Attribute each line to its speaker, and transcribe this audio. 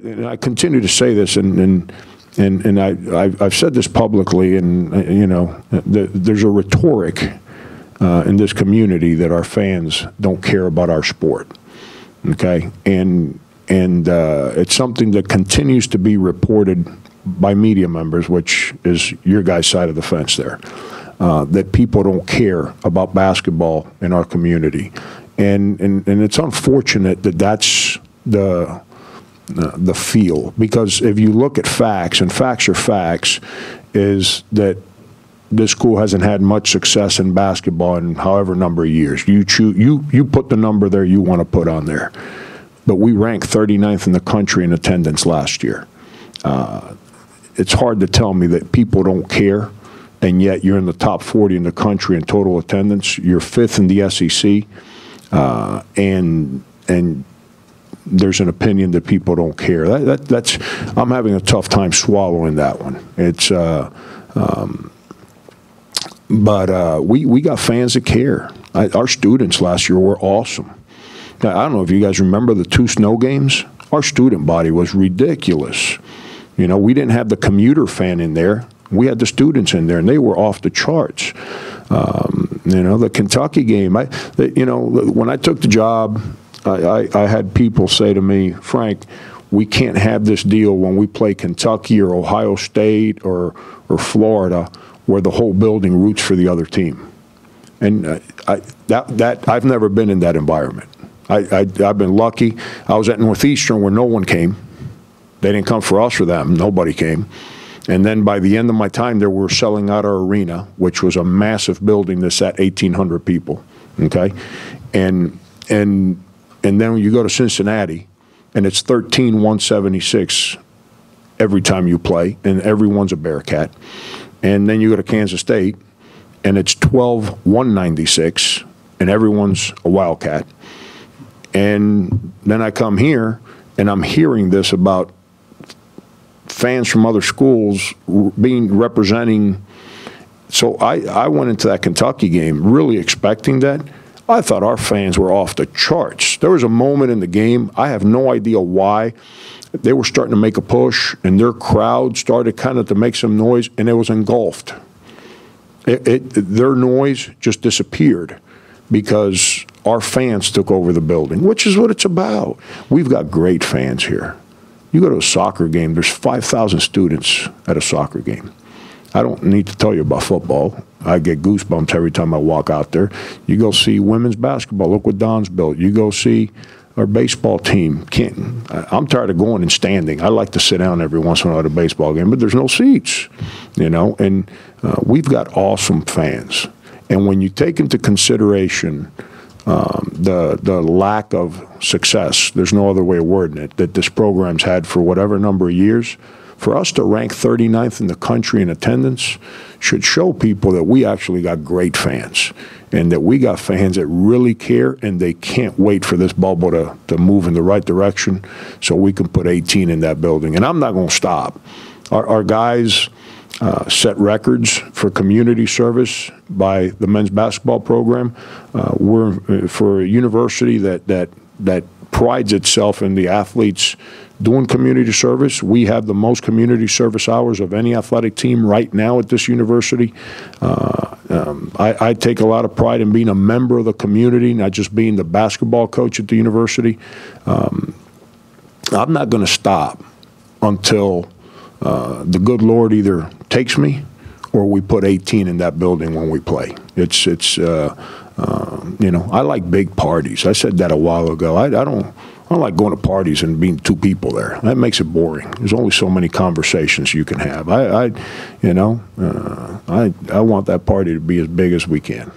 Speaker 1: And I continue to say this, and I've said this publicly, and you know, there's a rhetoric in this community that our fans don't care about our sport. Okay, and it's something that continues to be reported by media members, which is your guys' side of the fence there, that people don't care about basketball in our community, and it's unfortunate that that's the feel, because if you look at facts, and facts are facts, is that this school hasn't had much success in basketball in however number of years. You put the number there you want to put on there. But we ranked 39th in the country in attendance last year. It's hard to tell me that people don't care, and yet you're in the top 40 in the country in total attendance. You're 5th in the SEC, and there's an opinion that people don't care. That's I'm having a tough time swallowing that one. It's but we got fans that care. Our students last year were awesome. Now, I don't know if you guys remember the 2 snow games. Our student body was ridiculous. You know, we didn't have the commuter fan in there. We had the students in there, and they were off the charts. You know, the Kentucky game. You know, when I took the job, I had people say to me, Frank, we can't have this deal when we play Kentucky or Ohio State or Florida where the whole building roots for the other team. And I've never been in that environment. I've been lucky. I was at Northeastern where no one came. They didn't come for us or them. Nobody came. And then by the end of my time there, we're selling out our arena, which was a massive building that sat 1,800 people. Okay, and then when you go to Cincinnati, and it's 13-176 every time you play, and everyone's a Bearcat. And then you go to Kansas State, and it's 12-196, and everyone's a Wildcat. And then I come here, and I'm hearing this about fans from other schools representing. So I went into that Kentucky game really expecting that. I thought our fans were off the charts. There was a moment in the game, I have no idea why, they were starting to make a push, and their crowd started kind of to make some noise, and it was engulfed. Their noise just disappeared because our fans took over the building, which is what it's about. We've got great fans here. You go to a soccer game, there's 5,000 students at a soccer game. I don't need to tell you about football. I get goosebumps every time I walk out there. You go see women's basketball. Look what Don's built. You go see our baseball team. I'm tired of going and standing. I like to sit down every once in a while at a baseball game, but there's no seats, you know. And we've got awesome fans. And when you take into consideration the lack of success, there's no other way of wording it, that this program's had for whatever number of years, for us to rank 39th in the country in attendance should show people that we actually got great fans, and that we got fans that really care, and they can't wait for this bubble to move in the right direction so we can put 18 in that building. And I'm not going to stop. Our guys set records for community service by the men's basketball program. We're for a university that prides itself in the athletes doing community service. We have the most community service hours of any athletic team right now at this university. I take a lot of pride in being a member of the community, not just being the basketball coach at the university. I'm not going to stop until the good Lord either takes me or we put 18 in that building when we play. It's you know, I like big parties. I said that a while ago. I don't like going to parties and being 2 people there. That makes it boring. There's only so many conversations you can have. You know, I want that party to be as big as we can.